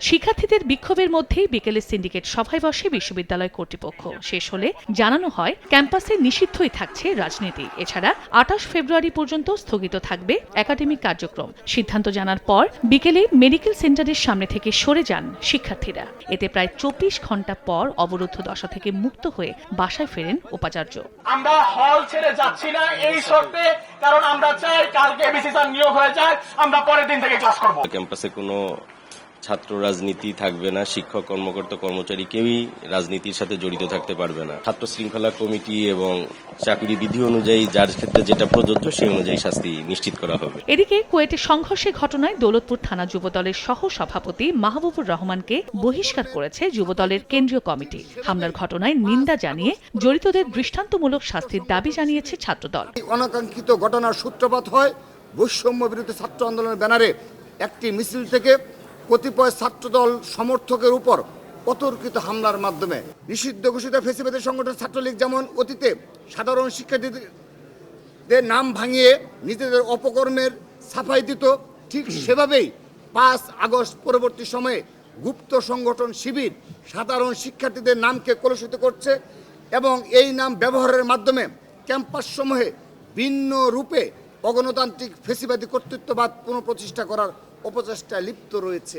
শিক্ষার্থীদের বিক্ষোভের মধ্যেই বিকেলে সিন্ডিকেট সভায় বসে বিশ্ববিদ্যালয় কর্তৃপক্ষ। শেষ হলে জানানো হয় ক্যাম্পাসে নিষিদ্ধই থাকছে রাজনীতি। এছাড়া ২৮ ফেব্রুয়ারি পর্যন্ত স্থগিত থাকবে একাডেমিক কার্যক্রম। সিদ্ধান্ত জানার পর বিকেলে মেডিকেল সেন্টারের সামনে থেকে সরে যান শিক্ষার্থীরা। এতে প্রায় ২৪ ঘণ্টা পর অবরুদ্ধ দশা থেকে মুক্ত হয়ে বাসায় ফেরেন উপাচার্য। আমরা হল ছেড়ে যাচ্ছি না এই শর্তে, কারণ আমরা চাই কালকে এবিসি স্যার নিয়োগ হয়ে যায়, আমরা পরের দিন থেকে ক্লাস করব। ক্যাম্পাসে কোনো ছাত্র রাজনীতি থাকবে না, শিক্ষক কর্মকর্তা কর্মচারী কেউই রাজনীতির সাথে জড়িত থাকতে পারবে না। ছাত্র শৃঙ্খলা কমিটি এবং চাকরি বিধি অনুযায়ী যার ক্ষেত্রে যেটা প্রযোজ্য সেই অনুযায়ী শাস্তি নিশ্চিত করা হবে। এদিকে কুয়েটে সংঘর্ষের ঘটনায় দৌলতপুর থানা যুবদলের সহ সভাপতি মাহবুবুর রহমানকে বহিষ্কার করেছে যুবদলের কেন্দ্রীয় কমিটি। হামলার ঘটনায় নিন্দা জানিয়ে জড়িতদের দৃষ্টান্তমূলক শাস্তির দাবি জানিয়েছে ছাত্রদল। অনাকাঙ্ক্ষিত ঘটনার সূত্রপাত হয় বৈষম্য বিরোধী ছাত্র আন্দোলনের ব্যানারে একটি মিছিল থেকে কতিপয় ছাত্রদল সমর্থকের উপর অতর্কিত হামলার মাধ্যমে। নিষিদ্ধ ঘোষিত ফ্যাসিবাদী সংগঠন ছাত্রলীগ যেমন অতীতে সাধারণ শিক্ষার্থীদের নাম ভাঙিয়ে নিজেদের অপকর্মের সাফাই দিত, ঠিক সেভাবেই ৫ আগস্ট পরবর্তী সময়ে গুপ্ত সংগঠন শিবির সাধারণ শিক্ষার্থীদের নামকে কলুষিত করছে এবং এই নাম ব্যবহারের মাধ্যমে ক্যাম্পাস সমূহে ভিন্ন রূপে অগণতান্ত্রিক ফ্যাসিবাদী কর্তৃত্ববাদ পুনঃপ্রতিষ্ঠা করার অপচেষ্টায় লিপ্ত রয়েছে।